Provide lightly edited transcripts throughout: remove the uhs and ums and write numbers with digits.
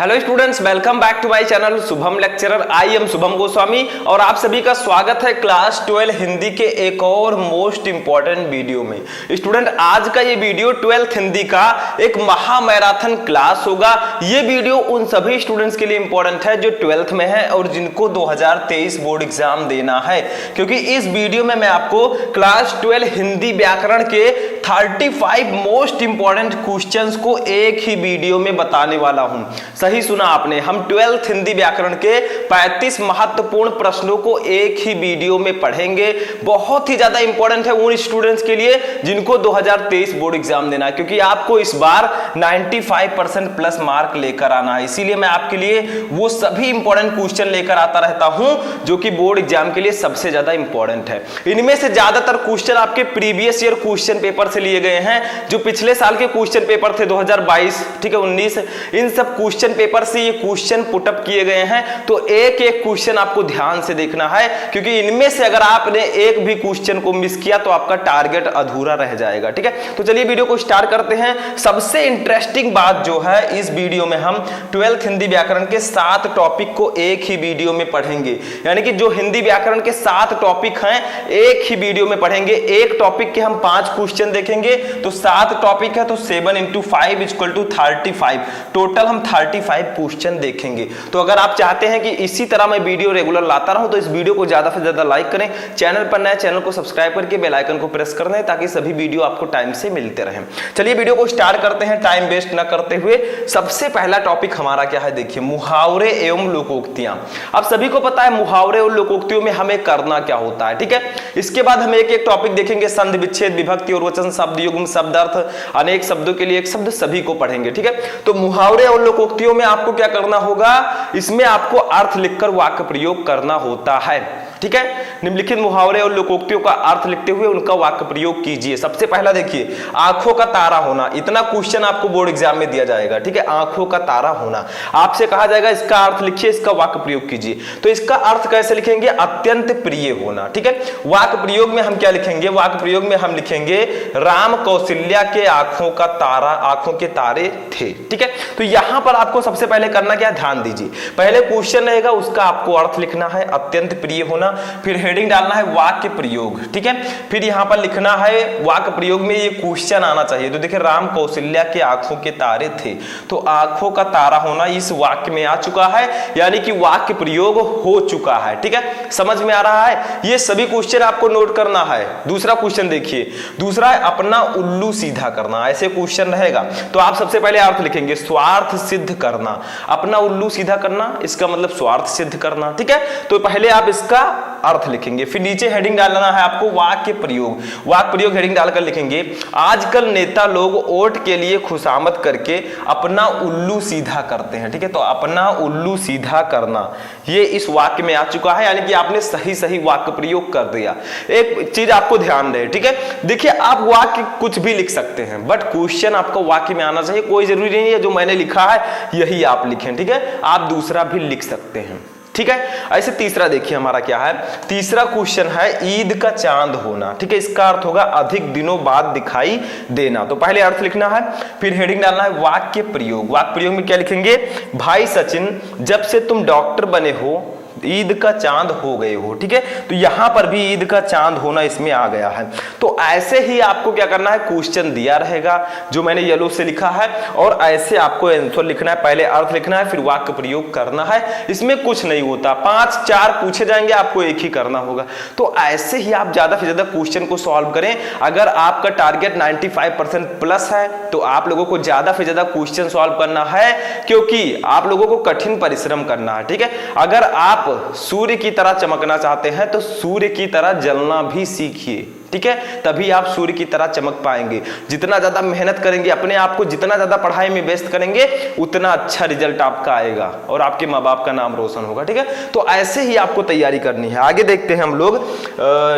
Hello students, welcome back to my channel Shubham lecturer. I am Shubham Goswami और आप सभी का स्वागत है क्लास 12 हिंदी के एक और मोस्ट इंपॉर्टेंट वीडियो में। स्टूडेंट, आज का ये वीडियो 12th हिंदी का एक महा मैराथन क्लास होगा। ये वीडियो उन सभी स्टूडेंट्स के लिए इंपॉर्टेंट है जो 12th में है और जिनको 2023 बोर्ड एग्जाम देना है, क्योंकि इस वीडियो में मैं आपको क्लास 12 हिंदी व्याकरण के 35 मोस्ट इंपॉर्टेंट क्वेश्चंस को एक ही वीडियो में बताने वाला हूं। सही सुना आपने, हम 12th हिंदी व्याकरण के 35 महत्वपूर्ण प्रश्नों को एक ही वीडियो में पढ़ेंगे। बहुत ही ज्यादा इंपॉर्टेंट है उन स्टूडेंट्स के लिए जिनको 2023 बोर्ड एग्जाम देना है, क्योंकि आपको इस बार 95% प्लस मार्क लेकर आना है। इसीलिए मैं आपके लिए वो सभी इंपॉर्टेंट क्वेश्चन लेकर आता रहता हूं जो कि बोर्ड एग्जाम के लिए सबसे ज्यादा इंपॉर्टेंट है। इनमें से ज्यादातर क्वेश्चन आपके प्रीवियस ईयर क्वेश्चन पेपर से लिए गए हैं, जो पिछले साल के क्वेश्चन पेपर थे 2022, ठीक है, 19, इन सब क्वेश्चन पेपर से ये क्वेश्चन पुटअप किए गए हैं। तो एक एक क्वेश्चन आपको ध्यान से देखना है, क्योंकि इनमें से अगर आपने एक भी क्वेश्चन को मिस किया तो आपका टारगेट अधूरा रह जाएगा। ठीक है, तो चलिए वीडियो को स्टार्ट करते हैं। सबसे इंटरेस्टिंग बात जो है, इस वीडियो में हम 12th हिंदी व्याकरण के 7 टॉपिक को एक ही वीडियो में पढ़ेंगे। यानी कि जो हिंदी व्याकरण के 7 टॉपिक हैं एक ही वीडियो में पढ़ेंगे। एक टॉपिक के हम 5 क्वेश्चन देखेंगे, तो 7 टॉपिक है तो 7 × 5 = 35। टोटल हम 35 क्वेश्चन देखेंगे। तो अगर आप चाहते हैं कि इसी तरह मैं वीडियो रेगुलर लाता रहूं तो इस वीडियो को ज्यादा से ज्यादा लाइक करें, चैनल पर नए चैनल को सब्सक्राइब करके बेल आइकन को प्रेस कर दें ताकि सभी वीडियो आपको टाइम से मिलते रहें। चलिए वीडियो को स्टार्ट करते हैं टाइम वेस्ट न करते हुए। सबसे पहला टॉपिक हमारा क्या है, देखिए, मुहावरे एवं लोकोक्तियां। अब सभी को पता है मुहावरे और लोकोक्तियों में हमें करना क्या होता है, ठीक है। इसके बाद हम एक एक टॉपिक देखेंगे, संधि विच्छेद विभक्ति और वचन, शब्द युग्म, शब्द अर्थ, अनेक शब्दों के लिए एक शब्द, सभी को पढ़ेंगे। ठीक है, तो मुहावरे और लोकोक्तियों में आपको क्या करना होगा, इसमें आपको अर्थ लिखकर वाक्य प्रयोग करना होता है। ठीक है, निम्नलिखित मुहावरे और लोकोक्तियों का अर्थ लिखते हुए उनका वाक्य प्रयोग कीजिए। सबसे पहला देखिए, आंखों का तारा होना। इतना क्वेश्चन आपको बोर्ड एग्जाम में दिया जाएगा। ठीक है, आंखों का तारा होना, आपसे कहा जाएगा इसका अर्थ लिखिए, इसका वाक्य प्रयोग कीजिए। तो इसका अर्थ कैसे लिखेंगे, अत्यंत प्रिय होना। ठीक है, वाक्य प्रयोग में हम क्या लिखेंगे, वाक्य प्रयोग में हम लिखेंगे राम कौशल्या के आंखों का तारा, आंखों के तारे थे। ठीक है, तो यहां पर आपको सबसे पहले करना क्या, ध्यान दीजिए। पहले क्वेश्चन रहेगा, उसका आपको अर्थ लिखना है, अत्यंत प्रिय होना, फिर हेडिंग डालना है वाक्य प्रयोग। ठीक है, फिर यहां पर लिखना है वाक्य प्रयोग में ये क्वेश्चन आना चाहिए। तो देखिए, राम कौशल्या के आंखों के तारे थे, तो आंखों का तारा होना इस वाक्य में आ चुका है, यानी कि वाक्य प्रयोग हो चुका है। ठीक है, समझ में आ रहा है। ये सभी क्वेश्चन आपको नोट करना है। दूसरा क्वेश्चन देखिए, दूसरा है अपना उल्लू सीधा करना। ऐसे क्वेश्चन रहेगा तो आप सबसे पहले अर्थ लिखेंगे, स्वार्थ सिद्ध करना। अपना उल्लू सीधा करना, इसका मतलब स्वार्थ सिद्ध करना। ठीक है, तो पहले आप इसका अर्थ लिखेंगे, फिर नीचे हेडिंग डालना है आपको वाक्य प्रयोग। वाक्य प्रयोग हेडिंग डालकर लिखेंगे, आजकल नेता लोग वोट के लिए खुशामद करके अपना उल्लू सीधा करते हैं। ठीक है, तो अपना उल्लू सीधा करना ये इस वाक्य में आ चुका है, यानी कि आपने सही सही वाक्य प्रयोग कर दिया। एक चीज आपको ध्यान दे, ठीक है, देखिए, आप वाक्य कुछ भी लिख सकते हैं, बट क्वेश्चन आपको वाक्य में आना चाहिए। कोई जरूरी नहीं है जो मैंने लिखा है यही आप लिखें। ठीक है, आप दूसरा भी लिख सकते हैं। ठीक है, ऐसे तीसरा देखिए हमारा क्या है, तीसरा क्वेश्चन है ईद का चांद होना। ठीक है, इसका अर्थ होगा अधिक दिनों बाद दिखाई देना। तो पहले अर्थ लिखना है, फिर हेडिंग डालना है वाक्य प्रयोग। वाक्य प्रयोग में क्या लिखेंगे, भाई सचिन, जब से तुम डॉक्टर बने हो ईद का चांद हो गए हो। ठीक है, तो यहां पर भी ईद का चांद होना इसमें आ गया है। तो ऐसे ही आपको क्या करना है, क्वेश्चन दिया रहेगा जो मैंने येलो से लिखा है, और ऐसे आपको आंसर लिखना है। पहले अर्थ लिखना है, फिर वाक्य प्रयोग करना है। इसमें कुछ नहीं होता, 5-4 पूछे जाएंगे, आपको एक ही करना होगा। तो ऐसे ही आप ज्यादा से ज्यादा क्वेश्चन को सॉल्व करें। अगर आपका टारगेट 95% प्लस है तो आप लोगों को ज्यादा से ज्यादा क्वेश्चन सॉल्व करना है, क्योंकि आप लोगों को कठिन परिश्रम करना है। ठीक है, अगर आप सूर्य की तरह चमकना चाहते हैं तो सूर्य की तरह जलना भी सीखिए। ठीक है, तभी आप सूर्य की तरह चमक पाएंगे। जितना ज्यादा मेहनत करेंगे, अपने आप को जितना ज्यादा पढ़ाई में व्यस्त करेंगे, उतना अच्छा रिजल्ट आपका आएगा और आपके माँ बाप का नाम रोशन होगा। ठीक है, तो ऐसे ही आपको तैयारी करनी है। आगे देखते हैं हम लोग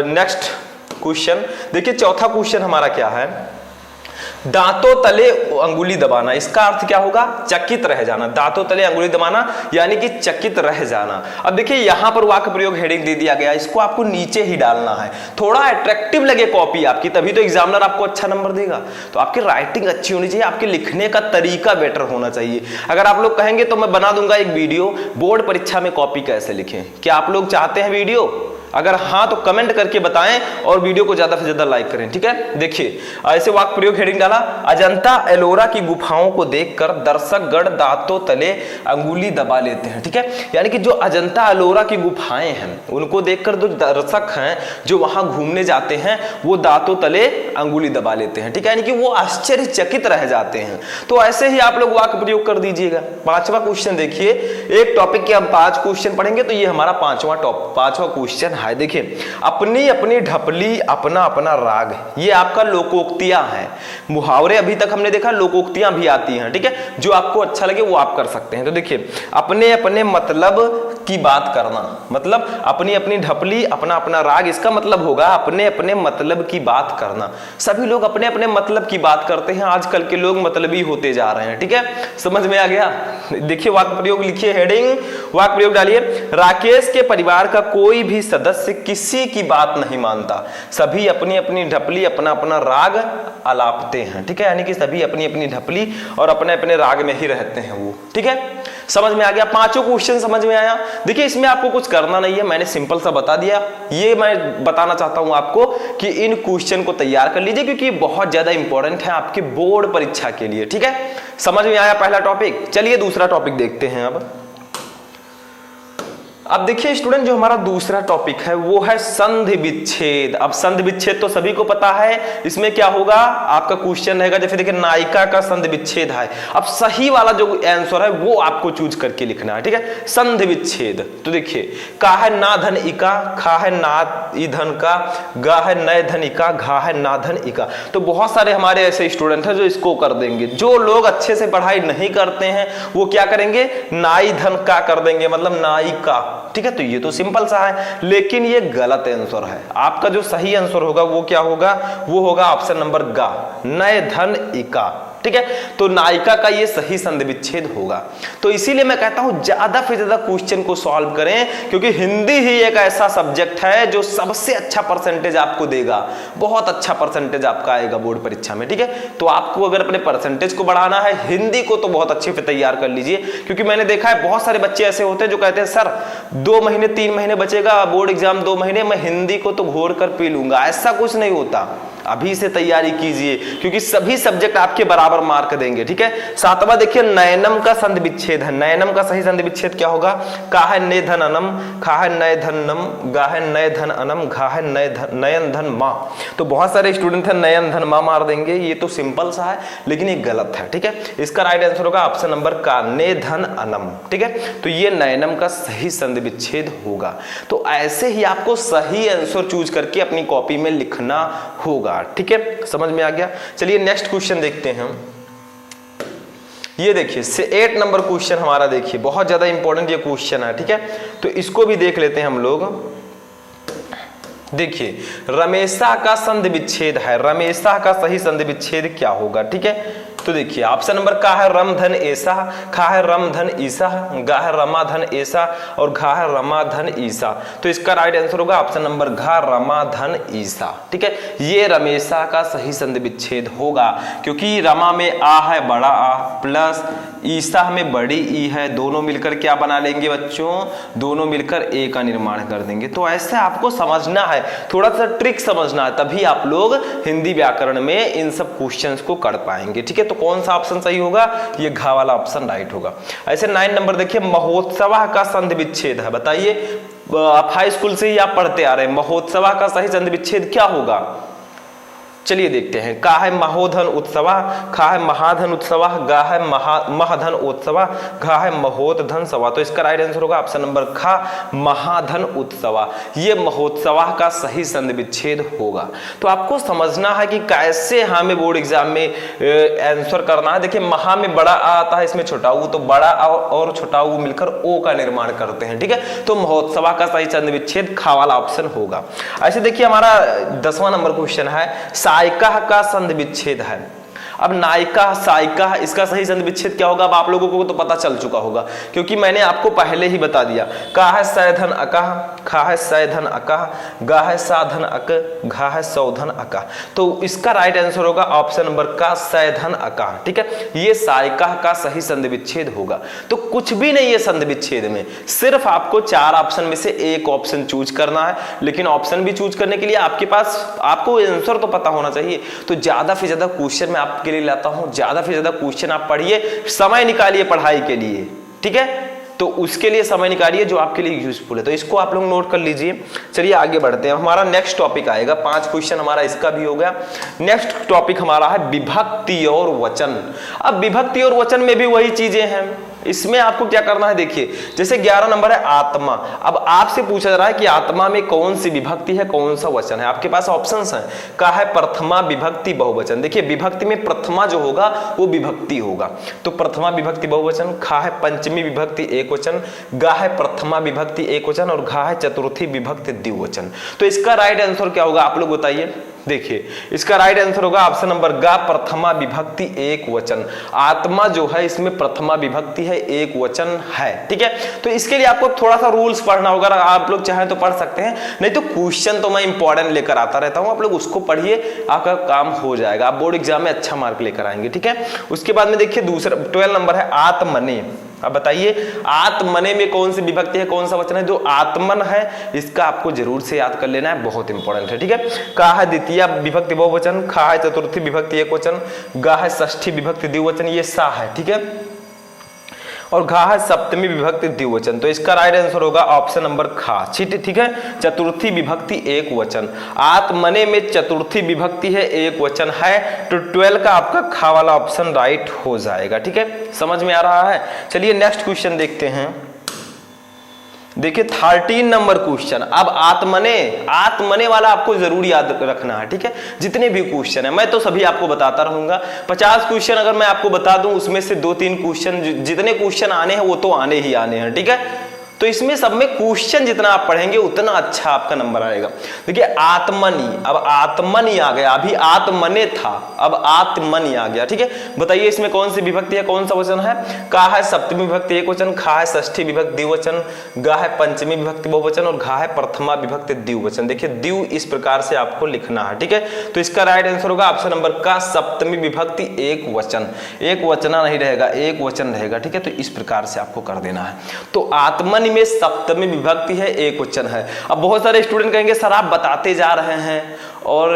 नेक्स्ट क्वेश्चन। देखिए, चौथा क्वेश्चन हमारा क्या है, दांतों तले अंगुली दबाना, इसका अर्थ क्या होगा? चकित रह जाना। दांतों तले अंगुली दबाना यानी कि चकित रह जाना। अब देखिए यहां पर वाक्य प्रयोग हेडिंग दे दिया गया, इसको आपको नीचे ही डालना है, थोड़ा अट्रैक्टिव लगे कॉपी आपकी, तभी तो एग्जामिनर आपको अच्छा नंबर देगा। तो आपकी राइटिंग अच्छी होनी चाहिए, आपके लिखने का तरीका बेटर होना चाहिए। अगर आप लोग कहेंगे तो मैं बना दूंगा एक वीडियो, बोर्ड परीक्षा में कॉपी कैसे लिखें। क्या आप लोग चाहते हैं वीडियो? अगर हाँ तो कमेंट करके बताएं और वीडियो को ज्यादा से ज्यादा लाइक करें, ठीक है। देखिए ऐसे वाक्य प्रयोग हेडिंग डाला, अजंता एलोरा की गुफाओं को देखकर दर्शक गण दांतों तले अंगुली दबा लेते हैं, ठीक है। यानी कि जो अजंता एलोरा की गुफाएं हैं उनको देखकर जो दर्शक हैं जो वहां घूमने जाते हैं वो दांतों तले अंगुली दबा लेते हैं, ठीक है, यानी कि वो आश्चर्यचकित रह जाते हैं। तो ऐसे ही आप लोग वाक्य प्रयोग कर दीजिएगा। पांचवा क्वेश्चन देखिए, एक टॉपिक के हम 5 क्वेश्चन पढ़ेंगे तो ये हमारा पांचवा क्वेश्चन। देखिए अपनी अपनी ढपली अपना अपना राग, ये आपका लोकोक्तियां हैं। मुहावरे अभी तक हमने देखा, लोकोक्तियां भी आती हैं, ठीक है। जो आपको अच्छा लगे वो आप कर सकते हैं। तो देखिए अपने अपने मतलब की बात करना, मतलब अपनी अपनी ढपली अपना अपना राग, इसका मतलब होगा अपने अपने मतलब की बात करना। सभी लोग अपने अपने मतलब की बात करते हैं, आजकल के लोग मतलबी होते जा रहे हैं, ठीक है। समझ में आ गया? देखिए वाक्य प्रयोग लिखिए, हेडिंग वाक्य प्रयोग डालिए, राकेश के परिवार का कोई भी सदस्य किसी की बात नहीं मानता, सभी अपनी अपनी ढपली अपना अपना राग अलापते हैं, ठीक है। यानी कि सभी अपनी अपनी ढपली और अपने अपने राग में ही रहते हैं वो, ठीक है। समझ में आ गया? पांचों क्वेश्चन समझ में आया? देखिए इसमें आपको कुछ करना नहीं है, मैंने सिंपल सा बता दिया। ये मैं बताना चाहता हूं आपको कि इन क्वेश्चन को तैयार कर लीजिए क्योंकि ये बहुत ज्यादा इंपॉर्टेंट है आपके बोर्ड परीक्षा के लिए, ठीक है। समझ में आया पहला टॉपिक? चलिए दूसरा टॉपिक देखते हैं। अब देखिए स्टूडेंट, जो हमारा दूसरा टॉपिक है वो है संधि विच्छेद। अब संधि विच्छेद तो सभी को पता है, इसमें क्या होगा आपका क्वेश्चन रहेगा, जैसे देखिए नायिका का संधि विच्छेद है। अब सही वाला जो आंसर है वो आपको चूज करके लिखना है, ठीक है। संधि विच्छेद तो देखिए का है ना धन इका, खा है ना ईधन का, गा है नय धन इका, घा है ना धन इका। तो बहुत सारे हमारे ऐसे स्टूडेंट हैं जो इसको कर देंगे। जो लोग अच्छे से पढ़ाई नहीं करते हैं वो क्या करेंगे, नाई धन का कर देंगे, मतलब नायिका, ठीक है। तो ये तो सिंपल सा है, लेकिन ये गलत आंसर है। आपका जो सही आंसर होगा वो क्या होगा, वो होगा ऑप्शन नंबर गा, नय धन इका, ठीक है। तो नायिका का ये सही संधि विच्छेद होगा। तो इसीलिए मैं कहता हूं ज्यादा से ज्यादा क्वेश्चन को सॉल्व करें, क्योंकि हिंदी ही एक ऐसा सब्जेक्ट है जो सबसे अच्छा परसेंटेज आपको देगा, बहुत अच्छा परसेंटेज आपका आएगा बोर्ड परीक्षा में, ठीक है। तो आपको अगर अपने परसेंटेज को बढ़ाना है, हिंदी को तो बहुत अच्छे से तैयार कर लीजिए, क्योंकि मैंने देखा है बहुत सारे बच्चे ऐसे होते हैं जो कहते हैं सर 2 महीने 3 महीने बचेगा बोर्ड एग्जाम, 2 महीने मैं हिंदी को तो घोर कर पी लूंगा। ऐसा कुछ नहीं होता, अभी से तैयारी कीजिए, क्योंकि सभी सब्जेक्ट आपके बराबर मार्क देंगे, ठीक है। सातवां देखिए नयनम का संधि विच्छेद है। नयनम का सही संधि विच्छेद क्या होगा, का है ने धन अनम, खा है नय धन नम, गा है नय धन अनम, घा है नयन धन मां। तो बहुत सारे स्टूडेंट हैं नयन धन मां मार देंगे, ये तो सिंपल सा है लेकिन ये गलत है, ठीक है। इसका राइट आंसर होगा ऑप्शन नंबर का, ने धन अनम, ठीक है। तो ये नयनम का सही संधि विच्छेद होगा। तो ऐसे ही आपको सही आंसर चूज करके अपनी कॉपी में लिखना होगा, ठीक है। समझ में आ गया? चलिए नेक्स्ट क्वेश्चन देखते हैं हम। ये देखिए 8 नंबर क्वेश्चन हमारा, देखिए बहुत ज्यादा इंपॉर्टेंट ये क्वेश्चन है, ठीक है। तो इसको भी देख लेते हैं हम लोग। देखिए रमेशा का संधि विच्छेद है, रमेशा का सही संधि विच्छेद क्या होगा, ठीक है। तो देखिए ऑप्शन नंबर का है रम धन ऐसा, खा है रम धन ईसा, गा है रमा धन ऐसा और घा है रमा धन ईसा। तो इसका राइट आंसर होगा ऑप्शन नंबर घा, रमा धन ईसा, ठीक है। ये रमेशा का सही संधि विच्छेद होगा, क्योंकि रमा में आ है बड़ा आ प्लस ईसा में बड़ी ई है, दोनों मिलकर क्या बना लेंगे बच्चों, दोनों मिलकर ए का निर्माण कर देंगे। तो ऐसे आपको समझना है, थोड़ा सा ट्रिक समझना है, तभी आप लोग हिंदी व्याकरण में इन सब क्वेश्चंस को कर पाएंगे, ठीक है। तो कौन सा ऑप्शन सही होगा, ये घा वाला ऑप्शन राइट होगा। ऐसे 9 नंबर देखिए महोत्सव का संधि विच्छेद है। बताइए आप हाई स्कूल से ही आप पढ़ते आ रहे हैं, महोत्सव का सही संधि विच्छेद क्या होगा। चलिए देखते हैं। का है महोधन उत्सव, खा है महाधन उत्सव, गा है महाधन उत्सव, घा है महोधन सवा। तो इसका राइट आंसर होगा ऑप्शन नंबर खा, महाधन उत्सव। ये महोत्सव का सही संधि विच्छेद होगा। तो आपको समझना है कि कैसे हमें बोर्ड एग्जाम में आंसर करना है। देखिए महा में बड़ा आ आता है, इसमें छोटा ऊ, तो बड़ा आ और छोटा ऊ मिलकर ओ का निर्माण करते हैं, ठीक है। तो महोत्सव का सही संधि विच्छेद खा वाला ऑप्शन होगा। ऐसे देखिए हमारा 10वां नंबर क्वेश्चन है सायका का संधि विच्छेद है। अब नायिका सायिका, इसका सही संधि विच्छेद क्या होगा? अब आप लोगों को तो पता चल चुका होगा क्योंकि मैंने आपको पहले ही बता दिया। का है सैधन अकह, खा है सैधन अकह, गा है साधन अक, घा है सौधन अकह। तो इसका राइट आंसर होगा ऑप्शन नंबर का सैधन अकह। ठीक है, ये सायिका का सही संधि विच्छेद होगा। तो कुछ भी नहीं है संधि विच्छेद में, सिर्फ आपको 4 ऑप्शन में से एक ऑप्शन चूज करना है। लेकिन ऑप्शन भी चूज करने के लिए आपके पास आपको आंसर तो पता होना चाहिए। तो ज्यादा से ज्यादा क्वेश्चन मैं आपके लिए लाता हूं, ज्यादा से ज्यादा क्वेश्चन आप पढ़िए, समय निकालिए पढ़ाई के लिए। ठीक है, तो उसके लिए समय निकालिए जो आपके लिए यूजफुल है। तो इसको आप लोग नोट कर लीजिए। चलिए आगे बढ़ते हैं, हमारा नेक्स्ट टॉपिक आएगा। 5 क्वेश्चन हमारा इसका भी हो गया। नेक्स्ट टॉपिक हमारा है विभक्ति और वचन। अब विभक्ति और वचन में भी वही चीजें हैं। इसमें आपको क्या करना है, देखिए जैसे 11 नंबर है आत्मा। अब आपसे पूछा जा रहा है कि आत्मा में कौन सी विभक्ति है, कौन सा वचन है। आपके पास ऑप्शंस हैं, का है प्रथमा विभक्ति बहुवचन। देखिए विभक्ति में प्रथमा जो होगा वो विभक्ति होगा, तो प्रथमा विभक्ति बहुवचन। खा है पंचमी विभक्ति एकवचन, गा है प्रथमा विभक्ति एकवचन और घा है चतुर्थी विभक्ति द्विवचन। तो इसका राइट आंसर क्या होगा आप लोग बताइए। देखिए इसका राइट आंसर होगा ऑप्शन नंबर गा, प्रथमा विभक्ति एक वचन। आत्मा जो है इसमें प्रथमा विभक्ति है, एक वचन है। ठीक है, तो इसके लिए आपको थोड़ा सा रूल्स पढ़ना होगा। आप लोग चाहें तो पढ़ सकते हैं, नहीं तो क्वेश्चन तो मैं इंपॉर्टेंट लेकर आता रहता हूं, आप लोग उसको पढ़िए, आपका काम हो जाएगा। आप बोर्ड एग्जाम में अच्छा मार्क लेकर आएंगे। ठीक है, उसके बाद में देखिए दूसरा 12 नंबर है आत्मने। अब बताइए आत्मने में कौन सी विभक्ति है, कौन सा वचन है। जो आत्मन है इसका आपको जरूर से याद कर लेना है, बहुत इंपॉर्टेंट है। ठीक है, का है द्वितीय विभक्ति बहुवचन, खा है चतुर्थी विभक्ति एकवचन, गा है षष्ठी विभक्ति द्विवचन, ये सा है। ठीक है, और घा है सप्तमी विभक्ति द्विवचन। तो इसका राइट आंसर होगा ऑप्शन नंबर खा। ठीक है, चतुर्थी विभक्ति एक वचन। आत्मने में चतुर्थी विभक्ति है, एक वचन है, तो 12 का आपका खा वाला ऑप्शन राइट हो जाएगा। ठीक है, समझ में आ रहा है। चलिए नेक्स्ट क्वेश्चन देखते हैं। देखिए 13 नंबर क्वेश्चन। अब आत्मने वाला आपको जरूर याद रखना है। ठीक है, जितने भी क्वेश्चन है मैं तो सभी आपको बताता रहूंगा। 50 क्वेश्चन अगर मैं आपको बता दूं उसमें से 2-3 क्वेश्चन, जितने क्वेश्चन आने हैं वो तो आने ही आने हैं। ठीक है, तो इसमें सब में क्वेश्चन जितना आप पढ़ेंगे उतना अच्छा आपका नंबर आएगा। देखिए आत्मनि, अब आत्मनि आ गया, अभी आत्मने था, अब आत्मनि आ गया। ठीक है, बताइए इसमें कौन सी विभक्ति है, कौन सा वचन है। का है सप्तमी विभक्ति एक वचन, खा है षष्ठी विभक्ति द्विवचन, गा है पंचमी विभक्ति बहुवचन और घा है प्रथमा विभक्ति द्विवचन। देखिए द्विव इस प्रकार से आपको लिखना है। ठीक है, तो इसका राइट आंसर होगा ऑप्शन नंबर का सप्तमी विभक्ति एक वचन। एक वचना नहीं रहेगा, एक वचन रहेगा। ठीक है, तो इस प्रकार से आपको कर देना है। तो आत्मनि में सप्तमी विभक्ति है, एक वचन है। अब बहुत सारे स्टूडेंट कहेंगे सर आप बताते जा रहे हैं और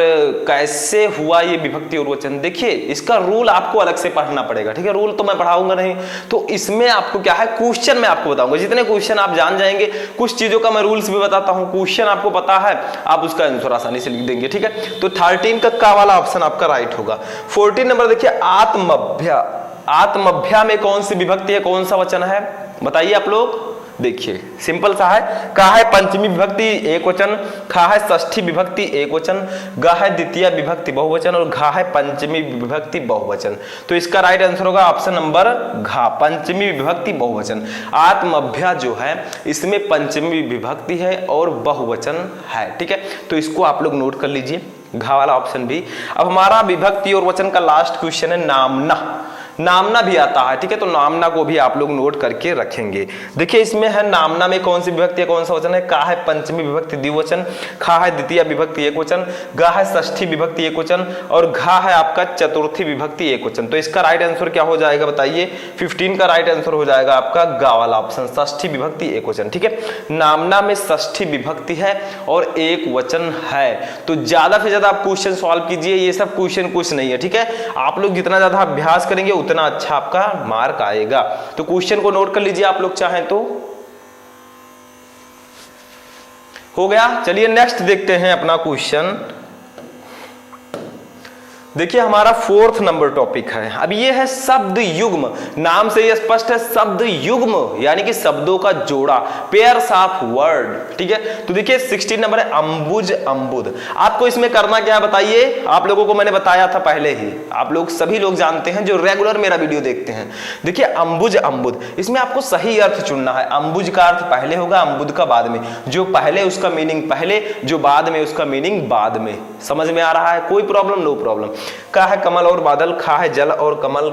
कैसे हुआ ये विभक्ति और वचन। देखिए इसका रूल आपको अलग से पढ़ना पड़ेगा। ठीक है, रूल तो मैं पढ़ाऊंगा नहीं, तो इसमें आपको क्या है क्वेश्चन मैं आपको बताऊंगा। जितने क्वेश्चन आप जान जाएंगे, कुछ चीजों का मैं रूल्स भी बताता हूं, क्वेश्चन आपको पता है, आप उसका आंसर आसानी से लिख देंगे। ठीक है, तो 13 का वाला ऑप्शन आपका राइट होगा। 14 नंबर देखिए आत्मभ्या। आत्मभ्या में कौन सी विभक्ति है, कौन सा वचन है, बताइए आप लोग। देखिए सिंपल सा है, का है पंचमी विभक्ति एक वचन, खा है षष्ठी विभक्ति एक वचन, गा है द्वितीय विभक्ति बहुवचन और घा है पंचमी विभक्ति बहुवचन। तो इसका राइट आंसर होगा ऑप्शन नंबर घा, पंचमी विभक्ति बहुवचन। आत्मभ्या जो है इसमें पंचमी विभक्ति है और बहुवचन है। ठीक है, तो इसको आप लोग नोट कर लीजिए, घा वाला ऑप्शन भी। अब हमारा विभक्ति और वचन का लास्ट क्वेश्चन है नामना। नामना भी आता है। ठीक है, तो नामना को भी आप लोग नोट करके रखेंगे। देखिए इसमें है नामना में कौन सी विभक्ति है, कौन सा वचन है। का है पंचमी विभक्ति द्विवचन, खा है द्वितीय विभक्ति एक वचन, गा है षष्ठी विभक्ति एक वचन और घा है आपका चतुर्थी विभक्ति एक वचन। तो इसका राइट आंसर क्या हो जाएगा बताइए। 15 का राइट आंसर हो जाएगा आपका गा वाला ऑप्शन, षष्ठी विभक्ति एक वचन। ठीक है, नामना में षष्ठी विभक्ति है और एक वचन है। तो ज्यादा से ज्यादा आप क्वेश्चन सॉल्व कीजिए, ये सब क्वेश्चन कुछ नहीं है। ठीक है, आप लोग जितना ज्यादा अभ्यास करेंगे उतना अच्छा आपका मार्क आएगा। तो क्वेश्चन को नोट कर लीजिए आप लोग चाहें तो। हो गया, चलिए नेक्स्ट देखते हैं अपना क्वेश्चन। देखिए हमारा 4th नंबर टॉपिक है। अब ये है शब्द युग्म। नाम से ये स्पष्ट है, शब्द युग्म यानी कि शब्दों का जोड़ा, पेयर्स ऑफ वर्ड। ठीक है, तो देखिए 16 नंबर है अंबुज अम्बुद। आपको इसमें करना क्या है बताइए। आप लोगों को मैंने बताया था पहले ही, आप लोग सभी लोग जानते हैं जो रेगुलर मेरा वीडियो देखते हैं। देखिए अंबुज अम्बुद, इसमें आपको सही अर्थ चुनना है। अंबुज का अर्थ पहले होगा, अम्बुद का बाद में। जो पहले उसका मीनिंग पहले, जो बाद में उसका मीनिंग बाद में। समझ में आ रहा है, कोई प्रॉब्लम नो प्रॉब्लम। का है कमल और बादल, खा है जल और कमल,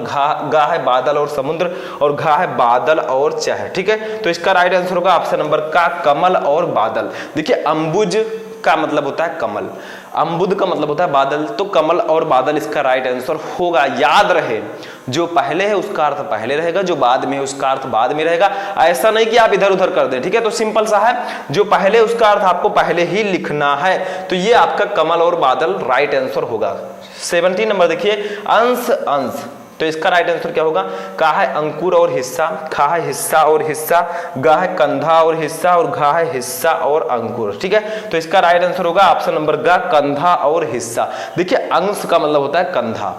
गा है बादल और समुद्र, और घा है बादल और चाह। ठीक है, तो इसका राइट आंसर होगा ऑप्शन नंबर का, कमल और बादल। देखिए अम्बुज का मतलब होता है कमल, अम्बुद का मतलब होता है बादल, तो कमल और बादल इसका राइट आंसर होगा। याद रहे जो पहले है उसका अर्थ पहले रहेगा, जो बाद में है उसका अर्थ बाद में रहेगा। ऐसा नहीं कि आप इधर उधर कर दें। ठीक है, तो सिंपल सा है, जो पहले उसका अर्थ आपको पहले ही लिखना है। तो ये आपका कमल और बादल राइट आंसर होगा। 17 नंबर देखिए, अंश अंश, तो इसका राइट आंसर क्या होगा? का है अंकुर और हिस्सा, खा है हिस्सा और हिस्सा, गा है कंधा और हिस्सा, और घा है हिस्सा और अंकुर। ठीक है, तो इसका राइट आंसर होगा ऑप्शन नंबर गा, कंधा और हिस्सा। देखिए अंश का मतलब होता है कंधा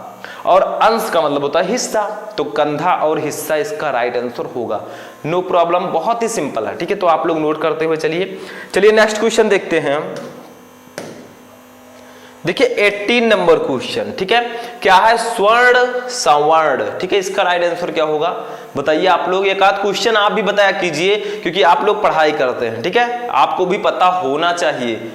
और अंश का मतलब होता है हिस्सा, तो कंधा और हिस्सा इसका राइट आंसर होगा। नो प्रॉब्लम, बहुत ही सिंपल है। ठीक है, तो आप लोग नोट करते हुए चलिए नेक्स्ट क्वेश्चन देखते हैं। देखिए 18 नंबर क्वेश्चन। ठीक है, क्या है? स्वर्ण सवर्ण। ठीक है, इसका राइट आंसर क्या होगा बताइए आप लोग। एक आध क्वेश्चन आप भी बताया कीजिए, क्योंकि आप लोग पढ़ाई करते हैं। ठीक है, आपको भी पता होना चाहिए,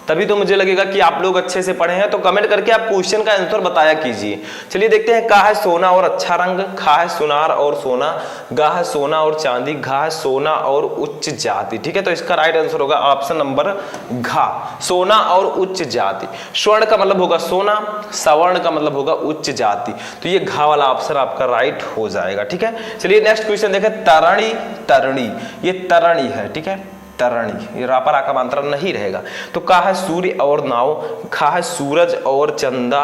तभी तो मुझे लगेगा कि आप लोग अच्छे से पढ़े हैं। तो कमेंट करके आप क्वेश्चन का आंसर बताया कीजिए। चलिए देखते हैं। का है सोना और अच्छा रंग, खा है सुनार और सोना, गा है सोना और चांदी, घा है सोना और उच्च जाति। ठीक है, तो इसका राइट आंसर होगा ऑप्शन नंबर घा, सोना और उच्च जाति। स्वर्ण का मतलब होगा सोना, सवर्ण का मतलब होगा उच्च जाति, तो ये घा वाला ऑप्शन आपका राइट हो जाएगा। ठीक है, चलिए नेक्स्ट क्वेश्चन देखें। तरणी तरणी, ये तरणी है। ठीक है, तरणी, ये रापर आका मात्रा नहीं रहेगा। तो का है सूर्य और नाव, खा है सूरज और चंदा,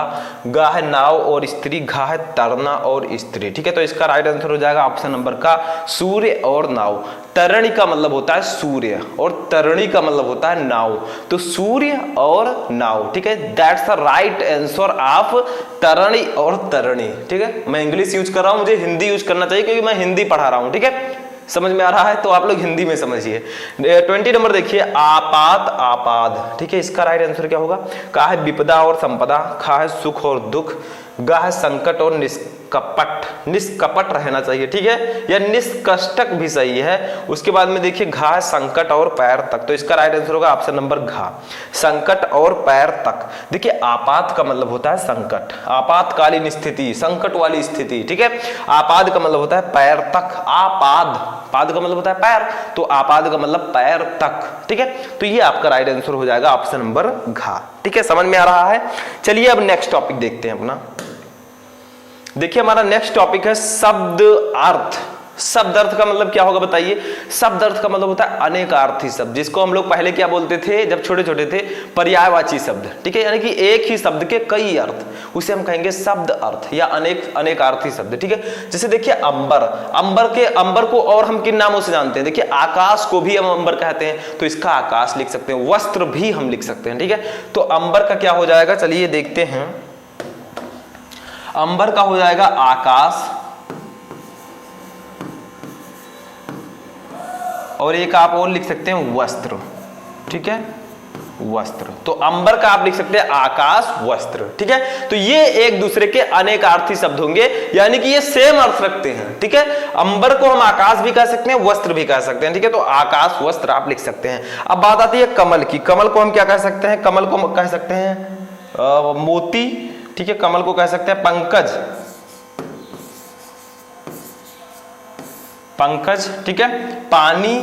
गा है नाव और स्त्री, घा है तरना और स्त्री। ठीक है, तो इसका राइट आंसर हो जाएगा ऑप्शन नंबर का, सूर्य और नाव। तरणी का मतलब होता है सूर्य और तरणी का मतलब होता है नाव, तो सूर्य और नाव। ठीक है, that's the right answer of तरणी और तरणी। ठीक है, मैं इंग्लिश यूज कर रहा हूं, मुझे हिंदी यूज करना चाहिए क्योंकि मैं हिंदी पढ़ा रहा हूं। ठीक है, समझ में आ रहा है तो आप लोग हिंदी में समझिए। 20 नंबर देखिए, आपात आपाद। ठीक है, इसका राइट आंसर क्या होगा? का है विपदा और संपदा, खा है सुख और दुख, गा है संकट और निष्कपट, निष्कपट रहना चाहिए। ठीक है, या निष्कष्टक भी सही है। उसके बाद में देखिए घा है संकट और पैर तक, तो इसका राइट आंसर होगा ऑप्शन नंबर घा, संकट और पैर तक। देखिए आपात का मतलब होता है संकट, आपातकालीन स्थिति, संकट वाली स्थिति। ठीक है, आपाद का मतलब होता है पैर तक, आपाद, पाद का मतलब होता है पैर, तो आपाद का मतलब पैर तक। ठीक है, तो ये आपका राइट आंसर हो जाएगा ऑप्शन नंबर घा। ठीक है, समझ में आ रहा है। चलिए अब नेक्स्ट टॉपिक देखते हैं अपना। देखिए हमारा नेक्स्ट टॉपिक है शब्द अर्थ। शब्द अर्थ का मतलब क्या होगा बताइए? शब्द अर्थ का मतलब होता है अनेकार्थी शब्द, जिसको हम लोग पहले क्या बोलते थे जब छोटे छोटे थे? पर्यायवाची शब्द। ठीक है, यानी कि एक ही शब्द के कई अर्थ, उसे हम कहेंगे शब्द अर्थ या अनेकार्थी शब्द। ठीक है, जैसे देखिए अंबर, अंबर को और हम किन नामों से जानते हैं? देखिए आकाश को भी हम अंबर कहते हैं, तो इसका आकाश लिख सकते हैं, वस्त्र भी हम लिख सकते हैं। ठीक है, तो अंबर का क्या हो जाएगा? चलिए देखते हैं। अंबर का हो जाएगा आकाश, और एक आप और लिख सकते हैं वस्त्र। ठीक है, वस्त्र, तो अंबर का आप लिख सकते हैं आकाश वस्त्र। ठीक है, तो ये एक दूसरे के अनेकार्थी शब्द होंगे, यानी कि ये सेम अर्थ रखते हैं। ठीक है, अंबर को हम आकाश भी कह सकते हैं, वस्त्र भी कह सकते हैं। ठीक है, तो आकाश वस्त्र आप लिख सकते हैं। अब बात आती है कमल की। कमल को हम क्या कह सकते हैं? कमल को कह सकते हैं मोती। ठीक है, कमल को कह सकते हैं पंकज, पंकज। ठीक है, पानी,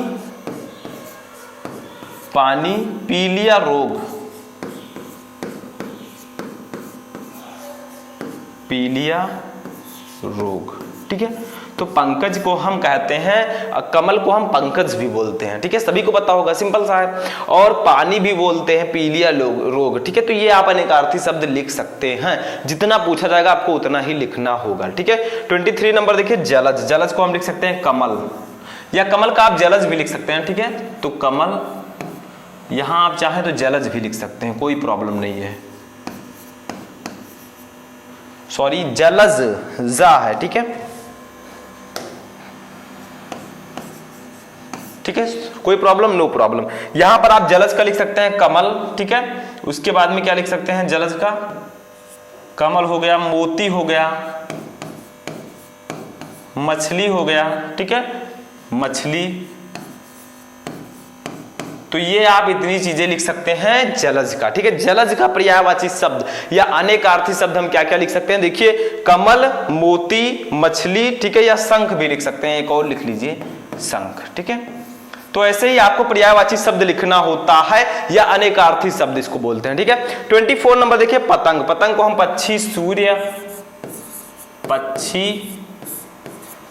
पानी, पीलिया रोग, पीलिया रोग। ठीक है, तो पंकज को हम कहते हैं, कमल को हम पंकज भी बोलते हैं। ठीक है, सभी को पता होगा, सिंपल सा है। और पानी भी बोलते हैं पीलिया रोग। ठीक है, तो ये आप अनेकार्थी शब्द लिख सकते हैं, जितना पूछा जाएगा आपको उतना ही लिखना होगा। ठीक है, 23 नंबर देखिए जलज। जलज को हम लिख सकते हैं कमल, या कमल का आप जलज भी लिख सकते हैं। ठीक है, तो कमल, यहां आप चाहें तो जलज भी लिख सकते हैं, कोई प्रॉब्लम नहीं है। सॉरी, जलज जा है। ठीक है, ठीक है, कोई प्रॉब्लम? No problem. यहां पर आप जलज का लिख सकते हैं कमल। ठीक है, उसके बाद में क्या लिख सकते हैं? जलज का कमल हो गया, मोती हो गया, मछली हो गया। ठीक है, मछली, तो ये आप इतनी चीजें लिख सकते हैं जलज का, ठीक है। जलज का पर्यायवाची शब्द या अनेकार्थी शब्द हम क्या क्या लिख सकते हैं, देखिए कमल, मोती, मछली, ठीक है, या शंख भी लिख सकते हैं। एक और लिख लीजिए शंख, ठीक है। तो ऐसे ही आपको पर्यायवाची शब्द लिखना होता है या अनेकार्थी शब्द इसको बोलते हैं, ठीक है। 24 नंबर देखिए पतंग। पतंग को हम पक्षी, सूर्य, पक्षी,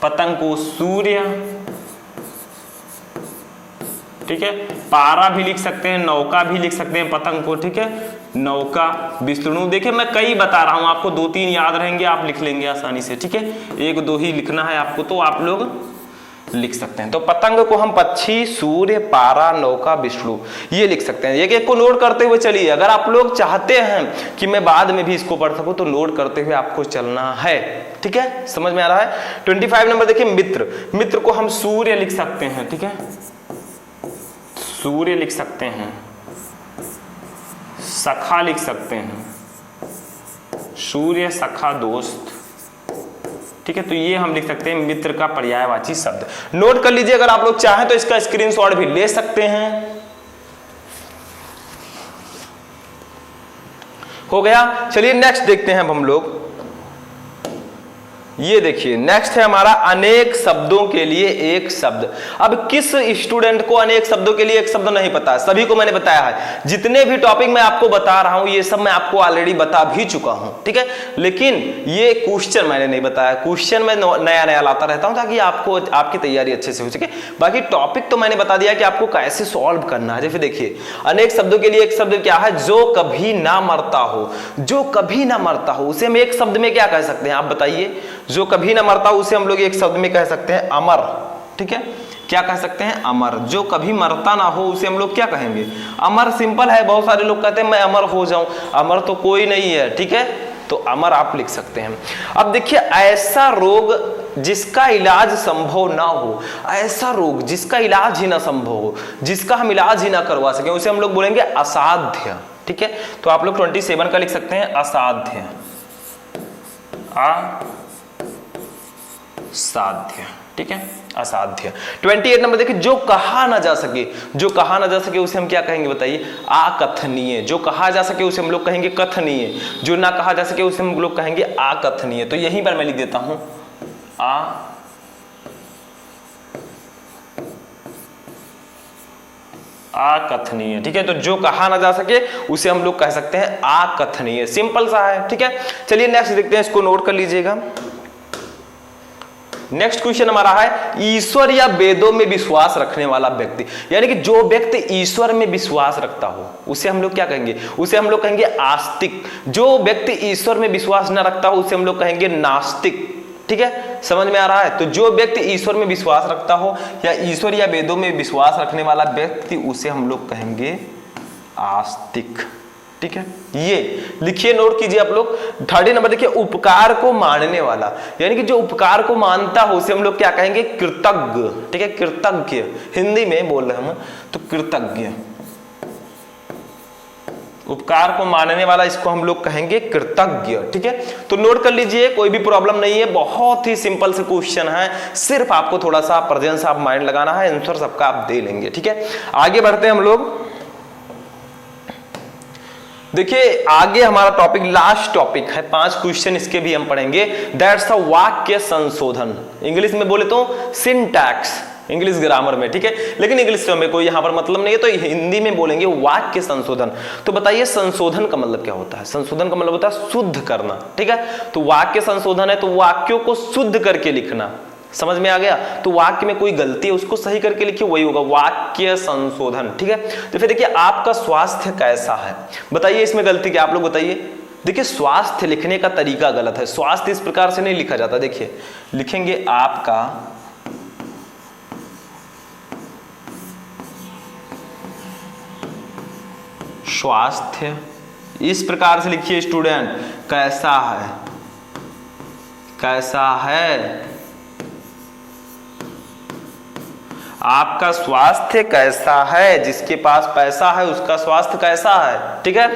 पतंग को सूर्य, ठीक है, पारा भी लिख सकते हैं, नौका भी लिख सकते हैं पतंग को, ठीक है, नौका, विष्णु। देखिए मैं कई बता रहा हूं आपको, 2-3 याद रहेंगे, आप लिख लेंगे आसानी से, ठीक है। 1-2 ही लिखना है आपको, तो आप लोग लिख सकते हैं। तो पतंग को हम पक्षी, सूर्य, पारा, नौका, विष्णु ये लिख सकते हैं। एक एक को नोट करते हुए चलिए। अगर आप लोग चाहते हैं कि मैं बाद में भी इसको पढ़ सकूं तो नोट करते हुए आपको चलना है, ठीक है, समझ में आ रहा है। 25 नंबर देखिए मित्र। मित्र को हम सूर्य लिख सकते हैं, ठीक है, सूर्य लिख सकते हैं, सखा लिख सकते हैं, सूर्य, सखा, दोस्त, ठीक है। तो ये हम लिख सकते हैं मित्र का पर्यायवाची शब्द। नोट कर लीजिए, अगर आप लोग चाहें तो इसका स्क्रीनशॉट भी ले सकते हैं। हो गया। चलिए नेक्स्ट देखते हैं अब हम लोग। ये देखिए नेक्स्ट है हमारा अनेक शब्दों के लिए एक शब्द। अब किस स्टूडेंट को अनेक शब्दों के लिए एक शब्द नहीं पता है? सभी को मैंने बताया है। जितने भी टॉपिक मैं आपको बता रहा हूं ये सब मैं आपको ऑलरेडी बता भी चुका हूं, ठीक है। लेकिन ये क्वेश्चन मैंने नहीं बताया। क्वेश्चन मैं नया नया लाता रहता हूं ताकि आपको आपकी तैयारी अच्छे से हो सके। बाकी टॉपिक तो मैंने बता दिया कि आपको कैसे सॉल्व करना है। जैसे देखिए अनेक शब्दों के लिए एक शब्द क्या है? जो कभी ना मरता हो। जो कभी ना मरता हो उसे हम एक शब्द में क्या कह सकते हैं, आप बताइए। जो कभी ना मरता उसे हम लोग एक शब्द में कह सकते हैं अमर, ठीक है। क्या कह सकते हैं? अमर। जो कभी मरता ना हो उसे हम लोग क्या कहेंगे? अमर। सिंपल है। बहुत सारे लोग कहते हैं मैं अमर हो जाऊं, अमर तो कोई नहीं है, ठीक है, तो अमर आप लिख सकते हैं। अब देखिए ऐसा रोग जिसका इलाज संभव ना हो, ऐसा रोग जिसका इलाज ही ना संभव हो, जिसका हम इलाज ही ना करवा सकें, उसे हम लोग बोलेंगे असाध्य, ठीक है। तो आप लोग 27 का लिख सकते हैं असाध्य, साध्य, ठीक है, असाध्य। 28 नंबर देखिए जो कहा ना जा सके। जो कहा ना जा सके उसे हम क्या कहेंगे बताइए? अकथनीय। जो कहा जा सके उसे हम लोग कहेंगे कथनीय। जो ना कहा जा सके उसे हम लोग कहेंगे अकथनीय। तो यहीं पर मैं लिख देता हूं अकथनीय, ठीक है। तो जो कहा ना जा सके उसे हम लोग कह सकते हैं अकथनीय। सिंपल सा है, ठीक है। चलिए नेक्स्ट देखते हैं, इसको नोट कर लीजिएगा। नेक्स्ट क्वेश्चन हमारा है ईश्वर या वेदों में विश्वास रखने वाला व्यक्ति। यानी कि जो व्यक्ति ईश्वर में विश्वास रखता हो उसे हम लोग क्या कहेंगे? उसे हम लोग कहेंगे आस्तिक। जो व्यक्ति ईश्वर में विश्वास न रखता हो उसे हम लोग कहेंगे नास्तिक, ठीक है, समझ में आ रहा है। तो जो व्यक्ति ईश्वर में विश्वास रखता हो या ईश्वर या वेदों में विश्वास रखने वाला व्यक्ति उसे हम लोग कहेंगे आस्तिक, ठीक है। ये लिखिए, नोट कीजिए आप लोग। 30 नंबर देखिए उपकार को मानने वाला। यानी कि जो उपकार को मानता हो उसे हम लोग क्या कहेंगे? कृतज्ञ, ठीक है, कृतज्ञ। हिंदी में बोल रहे हम तो कृतज्ञ। उपकार को मानने वाला इसको हम लोग कहेंगे कृतज्ञ, ठीक है। तो नोट कर लीजिए, कोई भी प्रॉब्लम नहीं है, बहुत ही सिंपल से क्वेश्चन है। सिर्फ आपको थोड़ा सा प्रेजेंस ऑफ माइंड लगाना है, आंसर सबका आप दे लेंगे, ठीक है। आगे बढ़ते हैं हम लोग। देखिए आगे हमारा टॉपिक लास्ट टॉपिक है, 5 क्वेश्चन इसके भी हम पढ़ेंगे। दैट्स अ वाक्य संशोधन। इंग्लिश में बोले तो सिंटैक्स, इंग्लिश ग्रामर में, ठीक है। लेकिन इंग्लिश में कोई यहां पर मतलब नहीं है, तो हिंदी में बोलेंगे वाक्य संशोधन। तो बताइए संशोधन का मतलब क्या होता है? संशोधन का मतलब होता है शुद्ध करना, ठीक है। तो वाक्य संशोधन है तो वाक्यों को शुद्ध करके लिखना। समझ में आ गया? तो वाक्य में कोई गलती है उसको सही करके लिखिए, वही होगा वाक्य संशोधन, ठीक है। तो फिर देखिए आपका स्वास्थ्य कैसा है, बताइए इसमें गलती क्या? आप लोग बताइए। देखिए स्वास्थ्य लिखने का तरीका गलत है। स्वास्थ्य इस प्रकार से नहीं लिखा जाता। देखिए लिखेंगे आपका स्वास्थ्य, इस प्रकार से लिखिए स्टूडेंट। कैसा है, कैसा है आपका स्वास्थ्य, कैसा है। जिसके पास पैसा है उसका स्वास्थ्य कैसा है, ठीक है।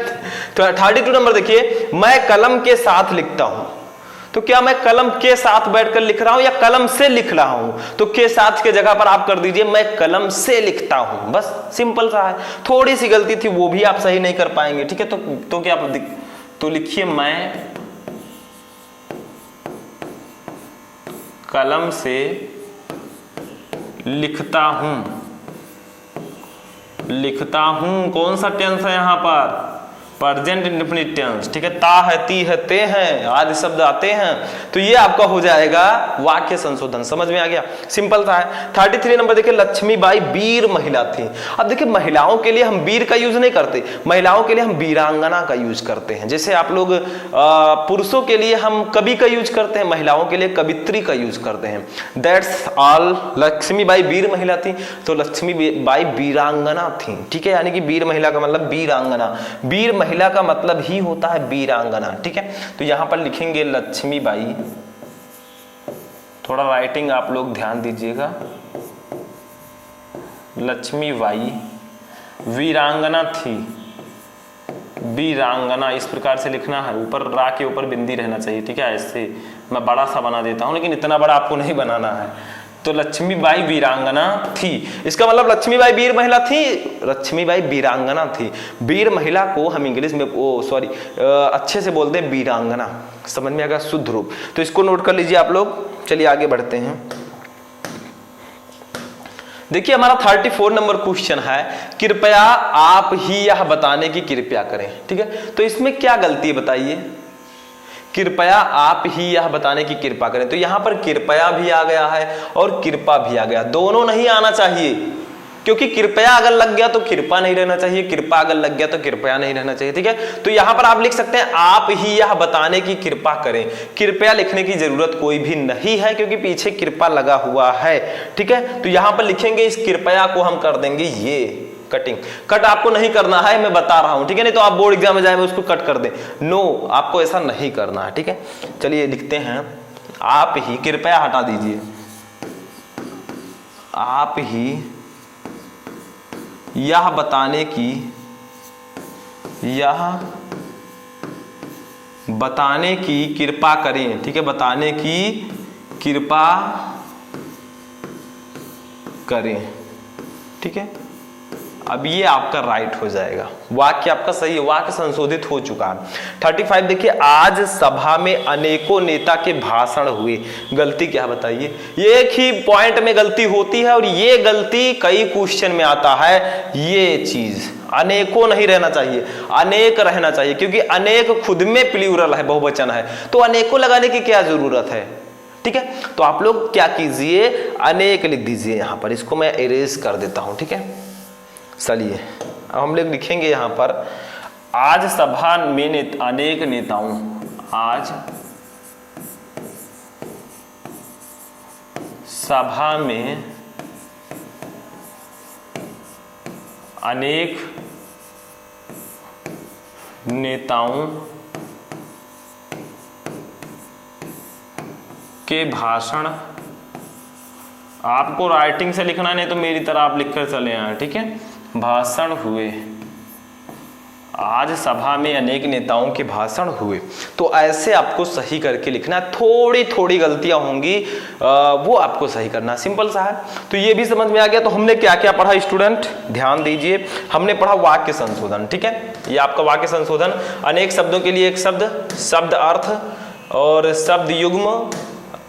तो 32 नंबर देखिए मैं कलम के साथ लिखता हूं। तो क्या मैं कलम के साथ बैठकर लिख रहा हूं या कलम से लिख रहा हूं? तो के साथ के जगह पर आप कर दीजिए मैं कलम से लिखता हूं, बस सिंपल सा है। थोड़ी सी गलती थी वो भी आप सही नहीं कर पाएंगे, ठीक है। तो क्या तो लिखिए मैं कलम से लिखता हूं। कौन सा टेंस है यहां पर? प्रेजेंट इंडेफिनिट टेंस, ठीक है। ता है, ती है, ते हैं आदि शब्द आते हैं, तो ये आपका हो जाएगा वाक्य संशोधन। समझ में आ गया? सिंपल सा है। 33 नंबर देखिए, लक्ष्मीबाई वीर महिला थी। अब देखिए महिलाओं के लिए हम वीर का यूज नहीं करते, महिलाओं के लिए हम वीरांगना का यूज करते हैं। जैसे आप लोग पुरुषों के लिए हम कवि का यूज करते हैं, महिलाओं के लिए कवित्री का यूज करते हैं। That's all. लक्ष्मीबाई वीर महिला थी, तो लक्ष्मीबाई वीरांगना थी, ठीक है। यानी कि वीर महिला का मतलब वीरांगना, वीर महिला का मतलब ही होता है वीरांगना, ठीक है। तो यहां पर लिखेंगे लक्ष्मीबाई, थोड़ा राइटिंग आप लोग ध्यान दीजिएगा। लक्ष्मीबाई वीरांगना थी, वीरांगना इस प्रकार से लिखना है, ऊपर रा के ऊपर बिंदी रहना चाहिए, ठीक है। ऐसे मैं बड़ा सा बना देता हूं, लेकिन इतना बड़ा आपको नहीं बनाना है। तो लक्ष्मीबाई वीरांगना थी, इसका मतलब लक्ष्मीबाई वीर महिला थी, लक्ष्मीबाई वीरांगना थी। वीर महिला को हम इंग्लिश में अच्छे से बोलते हैं वीरांगना, समझ में आएगा शुद्ध रूप। तो इसको नोट कर लीजिए आप लोग। चलिए आगे बढ़ते हैं। देखिए हमारा 34 नंबर क्वेश्चन है, कृपया आप ही यह बताने की कृपया करें, ठीक है। तो इसमें क्या गलती है बताइए? कृपया आप ही यह बताने की कृपा करें, तो यहां पर कृपया भी आ गया है और कृपा भी आ गया, दोनों नहीं आना चाहिए, क्योंकि कृपया अगर लग गया तो कृपा नहीं रहना चाहिए, कृपा अगर लग गया तो कृपया नहीं रहना चाहिए, ठीक है। तो यहां पर आप लिख सकते हैं आप ही यह बताने की कृपा करें। कृपया लिखने की जरूरत कोई भी नहीं है, क्योंकि पीछे कृपा लगा हुआ है, ठीक है। तो यहां पर लिखेंगे इस कृपया को हम कर देंगे ये कटिंग। कट आपको नहीं करना है, मैं बता रहा हूं, ठीक है। नहीं तो आप बोर्ड एग्जाम में जाए उसको कट कर दें, नो, आपको ऐसा नहीं करना है, ठीक है। चलिए लिखते हैं आप ही, कृपया हटा दीजिए, आप ही यह बताने की कृपा करें, ठीक है। बताने की कृपा करें, ठीक है। अब ये आपका राइट हो जाएगा, वाक्य आपका सही है, वाक्य संशोधित हो चुका है। 35 देखिए, आज सभा में अनेकों नेता के भाषण हुए। गलती क्या बताइए? एक ही पॉइंट में गलती होती है और ये गलती कई क्वेश्चन में आता है। ये चीज अनेकों नहीं रहना चाहिए, अनेक रहना चाहिए, क्योंकि अनेक खुद में प्लूरल है, बहुवचन है, तो अनेकों लगाने की क्या जरूरत है, ठीक है। तो आप लोग क्या कीजिए, अनेक लिख दीजिए यहां पर, इसको मैं इरेज कर देता हूं, ठीक है। चलिए अब हम लोग लिखेंगे यहां पर, आज सभा में अनेक नेताओं, आज सभा में अनेक नेताओं के भाषण, आपको राइटिंग से लिखना नहीं तो मेरी तरह आप लिखकर चले आए, ठीक है। भाषण हुए, आज सभा में अनेक नेताओं के भाषण हुए, तो ऐसे आपको सही करके लिखना है। थोड़ी थोड़ी गलतियां होंगी, वो आपको सही करना, सिंपल सा है। तो ये भी समझ में आ गया। तो हमने क्या क्या पढ़ा स्टूडेंट, ध्यान दीजिए। हमने पढ़ा वाक्य संशोधन, ठीक है। ये आपका वाक्य संशोधन, अनेक शब्दों के लिए एक शब्द, शब्द अर्थ और शब्द युग्म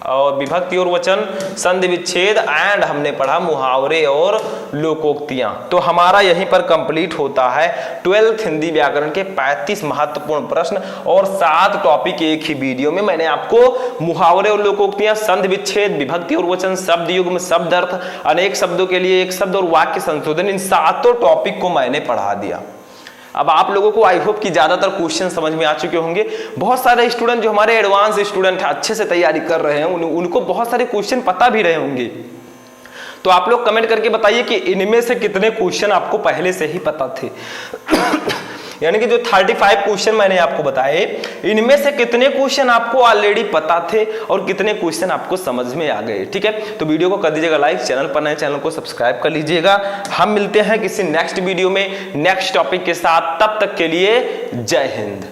और विभक्ति और वचन, संधि विच्छेद, एंड हमने पढ़ा मुहावरे और लोकोक्तियां। तो हमारा यहीं पर कंप्लीट होता है 12th हिंदी व्याकरण के 35 महत्वपूर्ण प्रश्न और 7 टॉपिक एक ही वीडियो में। मैंने आपको मुहावरे और लोकोक्तियां, संधि विच्छेद, विभक्ति और वचन, शब्द युग्म, शब्द अर्थ, अनेक शब्दों के लिए एक शब्द और वाक्य संशोधन, इन 7 टॉपिक को मैंने पढ़ा दिया। अब आप लोगों को आई होप कि ज्यादातर क्वेश्चन समझ में आ चुके होंगे। बहुत सारे स्टूडेंट जो हमारे एडवांस स्टूडेंट हैं, अच्छे से तैयारी कर रहे हैं, उनको बहुत सारे क्वेश्चन पता भी रहे होंगे। तो आप लोग कमेंट करके बताइए कि इनमें से कितने क्वेश्चन आपको पहले से ही पता थे। यानी कि जो 35 क्वेश्चन मैंने आपको बताए, इनमें से कितने क्वेश्चन आपको ऑलरेडी पता थे और कितने क्वेश्चन आपको समझ में आ गए, ठीक है। तो वीडियो को कर दीजिएगा लाइक, चैनल पर नए चैनल को सब्सक्राइब कर लीजिएगा। हम मिलते हैं किसी नेक्स्ट वीडियो में नेक्स्ट टॉपिक के साथ, तब तक के लिए जय हिंद।